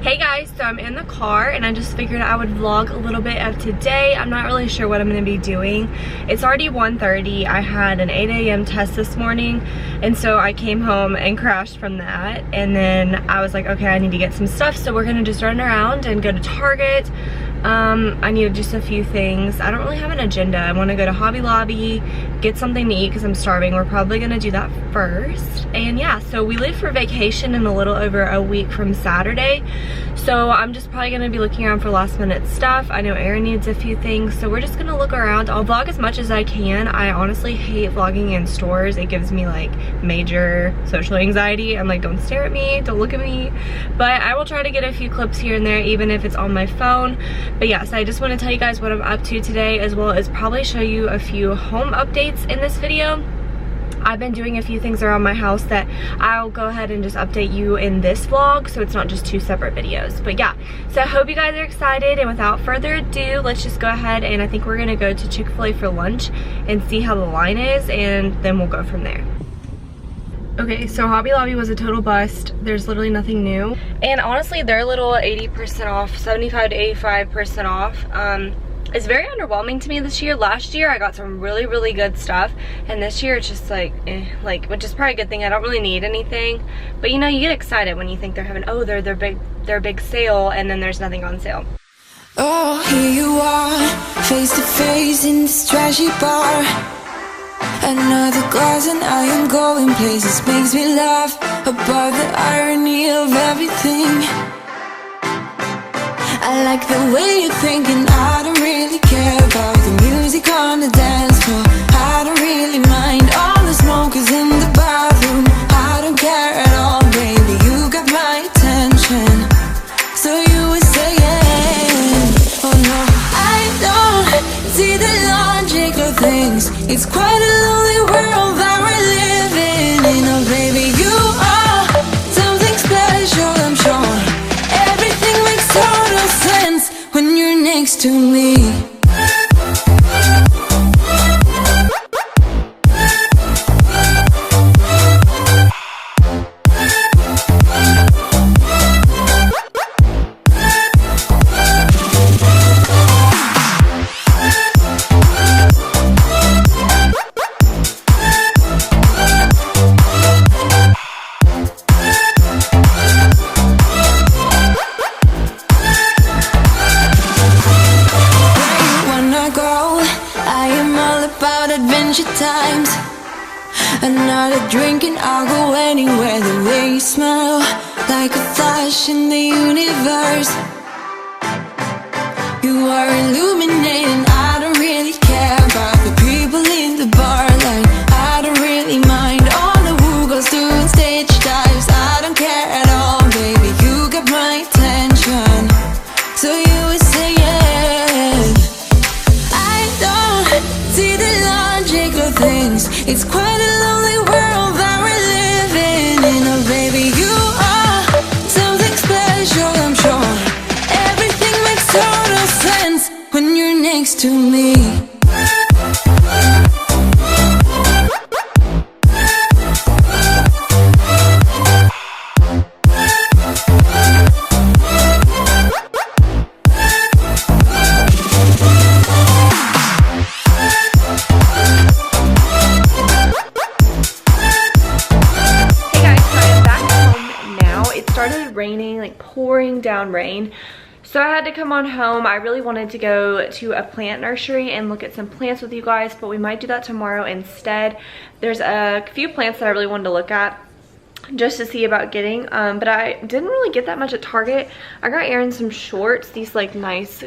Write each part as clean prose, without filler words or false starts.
Hey guys, so I'm in the car and I just figured I would vlog a little bit of today. I'm not really sure what I'm going to be doing. It's already 1:30. I had an 8 a.m. test this morning, and so I came home and crashed from that, and then I was like, okay, I need to get some stuff, so we're going to just run around and go to Target. I need just a few things. I don't really have an agenda. I want to go to Hobby Lobby, get something to eat because I'm starving. We're probably going to do that first. And yeah, so we leave for vacation in a little over a week from Saturday. So I'm just probably going to be looking around for last minute stuff. I know Aaron needs a few things, so we're just going to look around. I'll vlog as much as I can. I honestly hate vlogging in stores. It gives me like major social anxiety. I'm like, don't stare at me, don't look at me. But I will try to get a few clips here and there, even if it's on my phone. But yes, I just want to tell you guys what I'm up to today, as well as probably show you a few home updates in this video. I've been doing a few things around my house that I'll go ahead and just update you in this vlog, so it's not just two separate videos. But yeah, so I hope you guys are excited, and without further ado, let's just go ahead, and I think we're gonna go to Chick-fil-A for lunch and see how the line is, and then we'll go from there. Okay, so Hobby Lobby was a total bust. There's literally nothing new. And honestly, their little 80% off, 75 to 85% off, is very underwhelming to me this year. Last year, I got some really, really good stuff. And this year, it's just like, which is probably a good thing. I don't really need anything. But you know, you get excited when you think they're having, oh, their big sale, and then there's nothing on sale. Oh, here you are, face to face in this trashy bar. Another glass and I am going places. Makes me laugh about the irony of everything. I like the way you're thinking. I don't really care about the music on the dance floor. I don't really mind all the smokers in the bathroom. I don't care at all, baby, you got my attention. So you were saying, oh no, I don't see the logic of things. It's quite a lonely world that we're living in. Oh baby, you are something special, I'm sure. Everything makes total sense when you're next to me. Times another drink and I'll go anywhere. The way you smell, like a flash in the universe. You are illuminating. I don't really care about the people in the bar line. I don't really mind all the who goes doing stage dives. I don't care at all, baby, you got my attention. So you were saying, I don't see the logic of things. It's quite a lonely world that we're living in. Oh baby, you are something special, I'm sure. Everything makes total sense when you're next to me. Raining, like pouring down rain, so I had to come on home. I really wanted to go to a plant nursery and look at some plants with you guys, but we might do that tomorrow instead. There's a few plants that I really wanted to look at just to see about getting, but I didn't really get that much at Target. I got Aaron some shorts, these like nice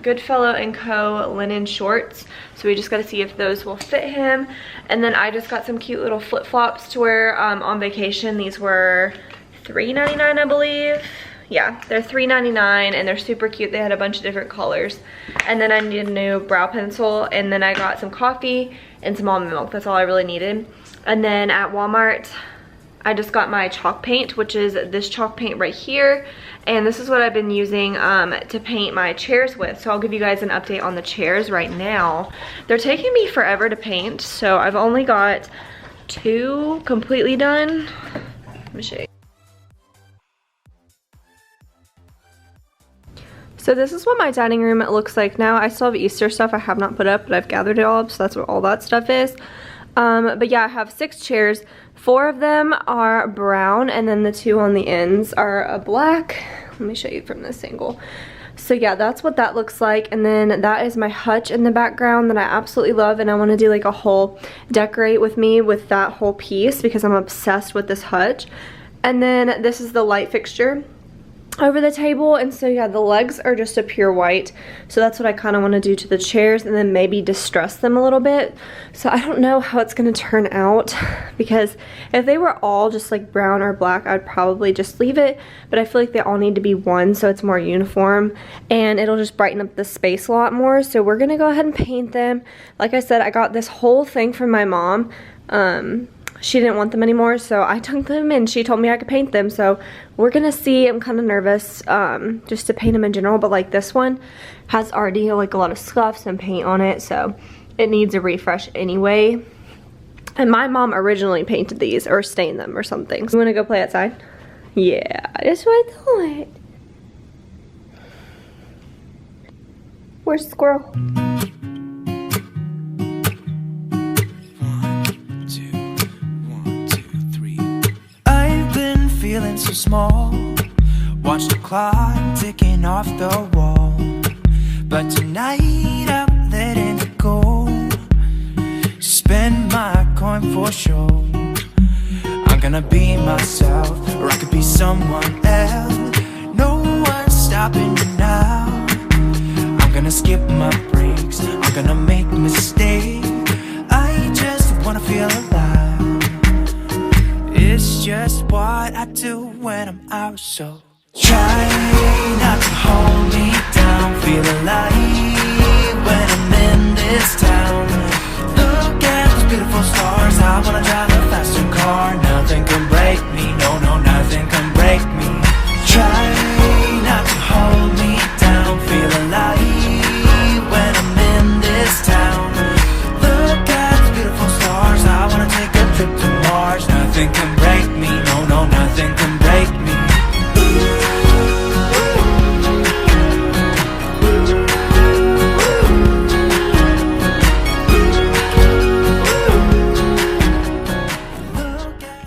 Goodfellow & Co. linen shorts, so we just got to see if those will fit him. And then I just got some cute little flip-flops to wear on vacation. These were $3.99, I believe. Yeah, they're $3.99 and they're super cute. They had a bunch of different colors. And then I needed a new brow pencil, and then I got some coffee and some almond milk. That's all I really needed. And then at Walmart, I just got my chalk paint, which is this chalk paint right here. And this is what I've been using to paint my chairs with. So I'll give you guys an update on the chairs right now. They're taking me forever to paint, so I've only got 2 completely done. Let me show you. So this is what my dining room looks like now. I still have Easter stuff I have not put up, but I've gathered it all up, so that's what all that stuff is. But yeah, I have 6 chairs. 4 of them are brown, and then the 2 on the ends are black. Let me show you from this angle. So yeah, that's what that looks like. And then that is my hutch in the background that I absolutely love, and I want to do like a whole decorate with me with that whole piece because I'm obsessed with this hutch. And then this is the light fixture over the table, and so yeah, the legs are just a pure white, so that's what I kind of want to do to the chairs, and then maybe distress them a little bit. So I don't know how it's going to turn out, because if they were all just like brown or black, I'd probably just leave it, but I feel like they all need to be one so it's more uniform, and it'll just brighten up the space a lot more. So we're gonna go ahead and paint them. Like I said, I got this whole thing from my mom. She didn't want them anymore, so I took them and she told me I could paint them. So we're gonna see. I'm kind of nervous just to paint them in general, but like this one has already like a lot of scuffs and paint on it, so it needs a refresh anyway. And my mom originally painted these or stained them or something. So you wanna go play outside? Yeah, that's what I thought. Where's the squirrel? Feeling so small, watch the clock ticking off the wall, but tonight I'm letting it go. Spend my coin for sure. I'm gonna be myself, or I could be someone else. No one's stopping me now. I'm gonna skip my breaks, I'm gonna make mistakes. I just wanna feel alive. It's just what I do when I'm out, so try not to hold me down. Feel alive when I'm in this town. Look at those beautiful stars. I wanna drive a faster car. Nothing can break me, no, no, nothing can break me. Try not to hold me down. Feel alive when I'm in this town. Look at those beautiful stars. I wanna take a trip to Mars. Nothing can break me, no, no, nothing can break me.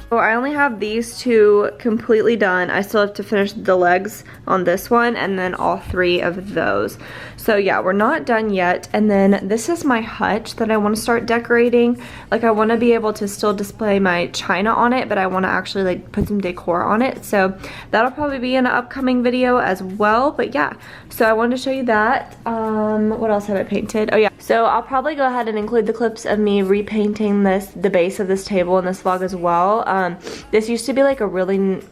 So I only have these 2 completely done. I still have to finish the legs on this one and then all 3 of those. So yeah, we're not done yet. And then this is my hutch that I want to start decorating. Like I want to be able to still display my china on it, but I want to actually like put some decor on it. So that'll probably be in an upcoming video as well. But yeah, so I wanted to show you that. What else have I painted? Oh yeah, so I'll probably go ahead and include the clips of me repainting the base of this table in this vlog as well. This used to be like a really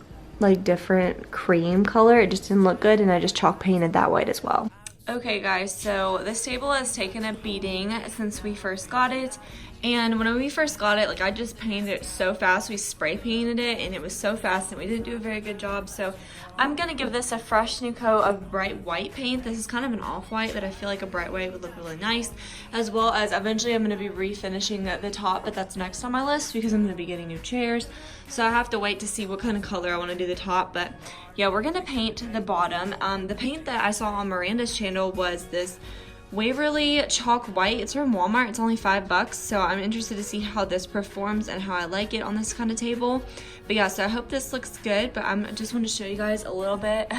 like different cream color. It just didn't look good, and I just chalk painted that white as well. Okay guys, so this table has taken a beating since we first got it, and when we first got it, like I just painted it so fast. We spray painted it and it was so fast and we didn't do a very good job. So I'm gonna give this a fresh new coat of bright white paint. This is kind of an off-white, but I feel like a bright white would look really nice, as well as eventually I'm gonna be refinishing the top, but that's next on my list because I'm gonna be getting new chairs. So I have to wait to see what kind of color I want to do the top. But yeah, we're gonna paint the bottom. The paint that I saw on Miranda's channel was this Waverly chalk white. It's from Walmart. It's only $5, so I'm interested to see how this performs and how I like it on this kind of table. But yeah, so I hope this looks good, but I just want to show you guys a little bit.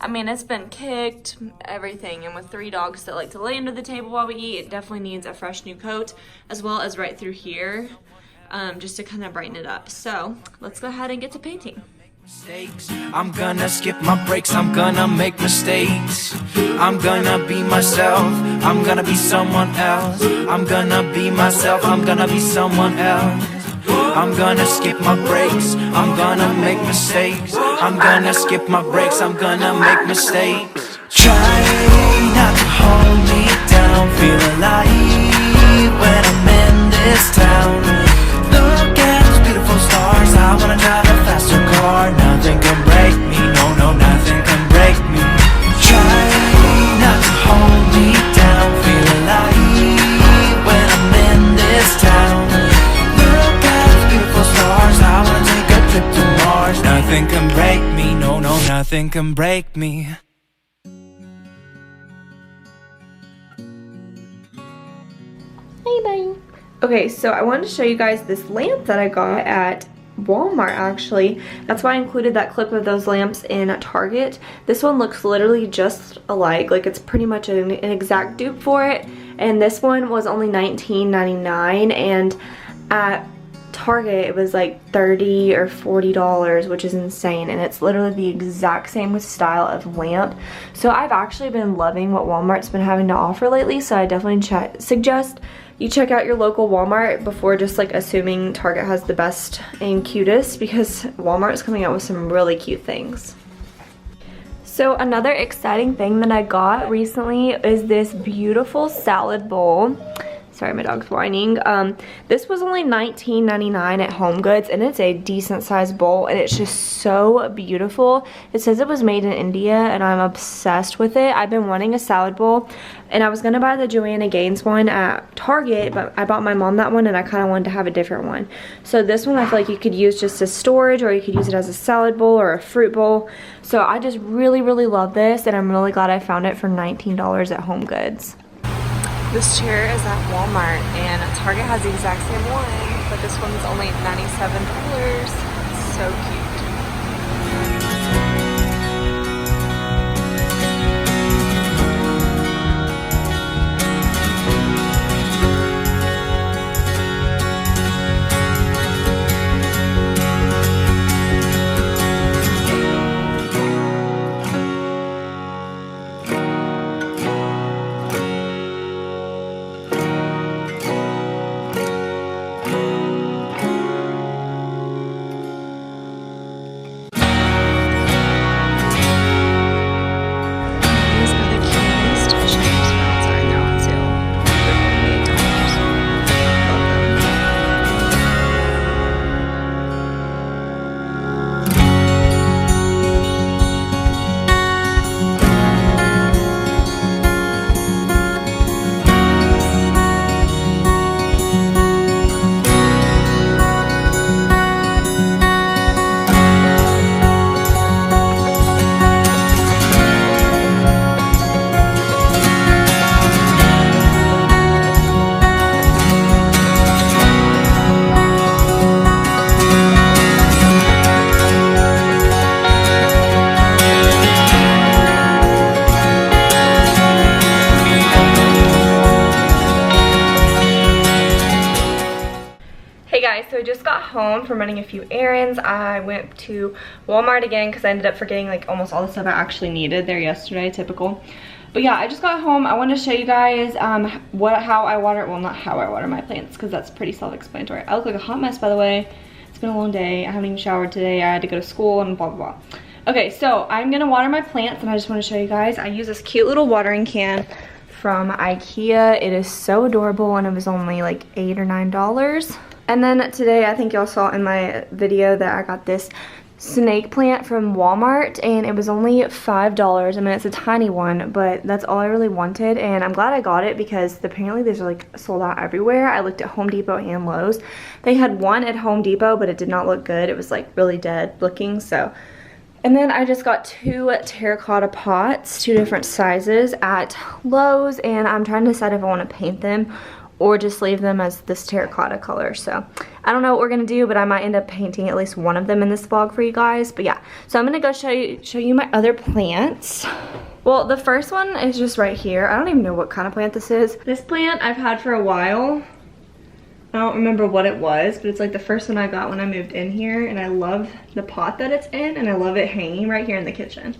I mean, it's been kicked, everything, and with 3 dogs that like to lay under the table while we eat, it definitely needs a fresh new coat, as well as right through here, just to kind of brighten it up. So let's go ahead and get to painting. I'm gonna skip my breaks, I'm gonna make mistakes. I'm gonna be myself, I'm gonna be someone else. I'm gonna be myself, I'm gonna be someone else. I'm gonna skip my breaks, I'm gonna make mistakes. I'm gonna skip my breaks, I'm gonna make mistakes. Try not to hold me down. Feel alive when I'm in this town. Look at those beautiful stars. I wanna drive a faster car. Nothing can break me, no, no, nothing can break me. Try not to hold me down. Feel alive when I'm in this town. Look at those beautiful stars. I wanna take a trip to Mars. Nothing can break me, no, no, nothing can break me. Okay, so I wanted to show you guys this lamp that I got at Walmart actually. That's why I included that clip of those lamps in Target. This one looks literally just alike, like it's pretty much an exact dupe for it. And this one was only $19.99, and at Target it was like $30 or $40, which is insane, and it's literally the exact same style of lamp. So I've actually been loving what Walmart's been having to offer lately, so I definitely suggest you check out your local Walmart before just like assuming Target has the best and cutest, because Walmart is coming out with some really cute things. So another exciting thing that I got recently is this beautiful salad bowl. Sorry, my dog's whining. This was only $19.99 at HomeGoods, and it's a decent sized bowl, and it's just so beautiful. It says it was made in India, and I'm obsessed with it. I've been wanting a salad bowl, and I was gonna buy the Joanna Gaines one at Target, but I bought my mom that one, and I kind of wanted to have a different one. So this one I feel like you could use just as storage, or you could use it as a salad bowl or a fruit bowl. So I just really love this, and I'm really glad I found it for $19 at HomeGoods. This chair is at Walmart, and Target has the exact same one, but this one's only $97. It's so cute. So I just got home from running a few errands. I went to Walmart again because I ended up forgetting like almost all the stuff I actually needed there yesterday, typical. But yeah, I just got home. I wanted to show you guys how I water, well, not how I water my plants, because that's pretty self-explanatory. I look like a hot mess, by the way. It's been a long day. I haven't even showered today. I had to go to school and blah blah blah. Okay, so I'm gonna water my plants, and I just want to show you guys. I use this cute little watering can from IKEA. It is so adorable, and it was only like $8 or $9. And then today, I think y'all saw in my video that I got this snake plant from Walmart, and it was only $5. I mean, it's a tiny one, but that's all I really wanted, and I'm glad I got it because apparently these are like sold out everywhere. I looked at Home Depot and Lowe's. They had one at Home Depot, but it did not look good. It was like really dead looking, so. And then I just got 2 terracotta pots, 2 different sizes at Lowe's, and I'm trying to decide if I want to paint them or just leave them as this terracotta color. So I don't know what we're gonna do, but I might end up painting at least one of them in this vlog for you guys. But yeah, so I'm gonna go show you my other plants. Well, the first one is just right here. I don't even know what kind of plant this is. This plant I've had for a while. I don't remember what it was, but it's like the first one I got when I moved in here, and I love the pot that it's in, and I love it hanging right here in the kitchen.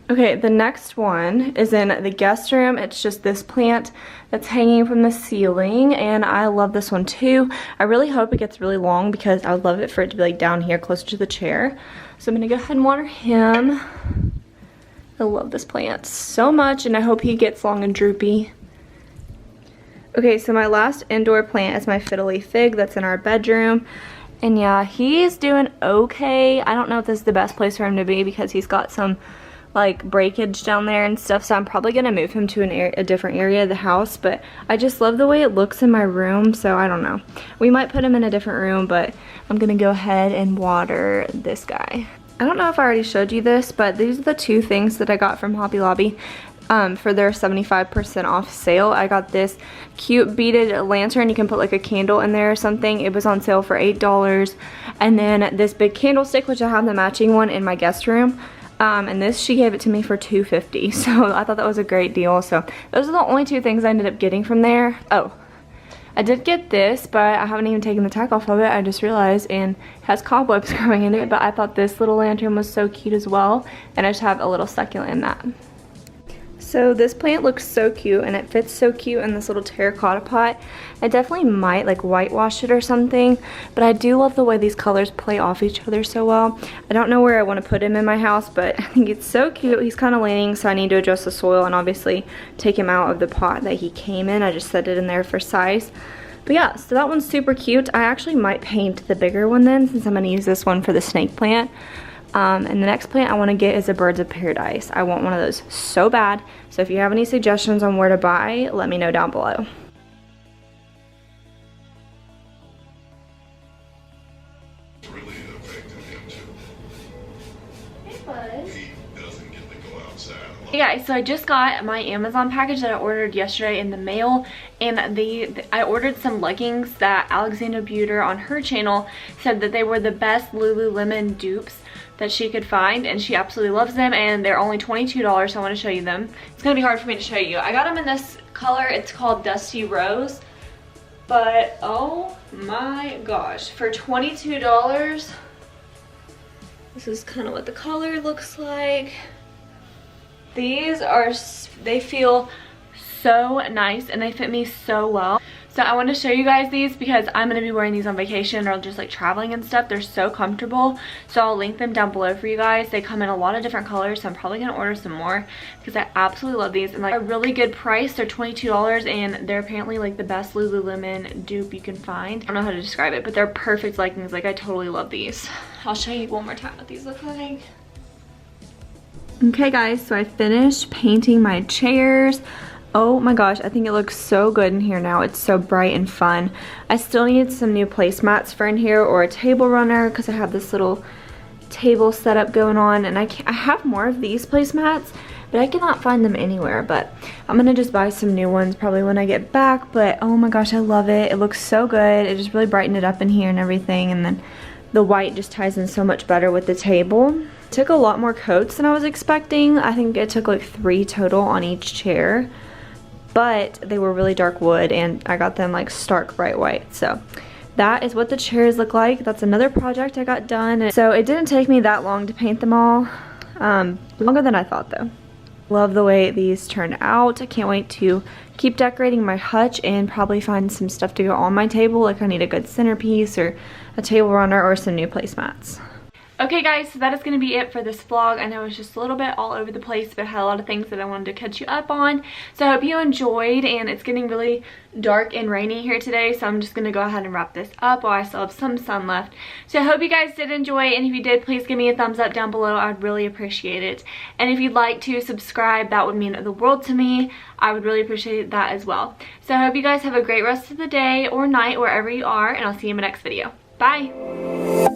Okay, the next one is in the guest room. It's just this plant that's hanging from the ceiling, and I love this one too. I really hope it gets really long because I would love it for it to be like down here closer to the chair. So I'm gonna go ahead and water him. I love this plant so much, and I hope he gets long and droopy. Okay, so my last indoor plant is my fiddly fig that's in our bedroom. And yeah, he's doing okay. I don't know if this is the best place for him to be because he's got some like breakage down there and stuff, so I'm probably gonna move him to a different area of the house, but I just love the way it looks in my room, so I don't know. We might put him in a different room, but I'm gonna go ahead and water this guy. I don't know if I already showed you this, but these are the 2 things that I got from Hobby Lobby. for their 75% off sale. I got this cute beaded lantern. You can put like a candle in there or something. It was on sale for $8. And then this big candlestick, which I have the matching one in my guest room. And this, she gave it to me for $2.50. So I thought that was a great deal. So those are the only two things I ended up getting from there. Oh, I did get this, but I haven't even taken the tack off of it. I just realized, and it has cobwebs growing in it, but I thought this little lantern was so cute as well. And I just have a little succulent in that. So this plant looks so cute, and it fits so cute in this little terracotta pot. I definitely might like whitewash it or something, but I do love the way these colors play off each other so well. I don't know where I want to put him in my house, but I think it's so cute. He's kind of leaning, so I need to adjust the soil and obviously take him out of the pot that he came in. I just set it in there for size. But yeah, so that one's super cute. I actually might paint the bigger one then, since I'm going to use this one for the snake plant. And the next plant I want to get is a Birds of Paradise. I want one of those so bad. So if you have any suggestions on where to buy, let me know down below. Hey guys, so I just got my Amazon package that I ordered yesterday in the mail, and I ordered some leggings that Alexandra Buter on her channel said that they were the best Lululemon dupes that she could find, and she absolutely loves them, and they're only $22, so I want to show you them. It's gonna be hard for me to show you. I got them in this color. It's called Dusty Rose, but oh my gosh, for $22, this is kind of what the color looks like. These are, they feel so nice and they fit me so well. So I want to show you guys these because I'm going to be wearing these on vacation or just like traveling and stuff. They're so comfortable. So I'll link them down below for you guys. They come in a lot of different colors, so I'm probably going to order some more because I absolutely love these. And like a really good price. They're $22 and they're apparently like the best Lululemon dupe you can find. I don't know how to describe it, but they're perfect leggings. Like I totally love these. I'll show you one more time what these look like. Okay guys, so I finished painting my chairs. Oh my gosh, I think it looks so good in here now. It's so bright and fun. I still need some new placemats for in here or a table runner because I have this little table setup going on, and I have more of these placemats, but I cannot find them anywhere. But I'm gonna just buy some new ones probably when I get back. But oh my gosh, I love it. It looks so good. It just really brightened it up in here and everything, and then the white just ties in so much better with the table. Took a lot more coats than I was expecting. I think it took like 3 total on each chair, but they were really dark wood and I got them like stark bright white. So that is what the chairs look like. That's another project I got done. So it didn't take me that long to paint them all. Longer than I thought though. Love the way these turned out. I can't wait to keep decorating my hutch and probably find some stuff to go on my table. Like I need a good centerpiece or a table runner or some new placemats. Okay guys, so that is going to be it for this vlog. I know it's just a little bit all over the place, but I had a lot of things that I wanted to catch you up on. So I hope you enjoyed, and it's getting really dark and rainy here today, so I'm just going to go ahead and wrap this up while I still have some sun left. So I hope you guys did enjoy, and if you did, please give me a thumbs up down below. I'd really appreciate it. And if you'd like to subscribe, that would mean the world to me. I would really appreciate that as well. So I hope you guys have a great rest of the day or night wherever you are, and I'll see you in my next video. Bye!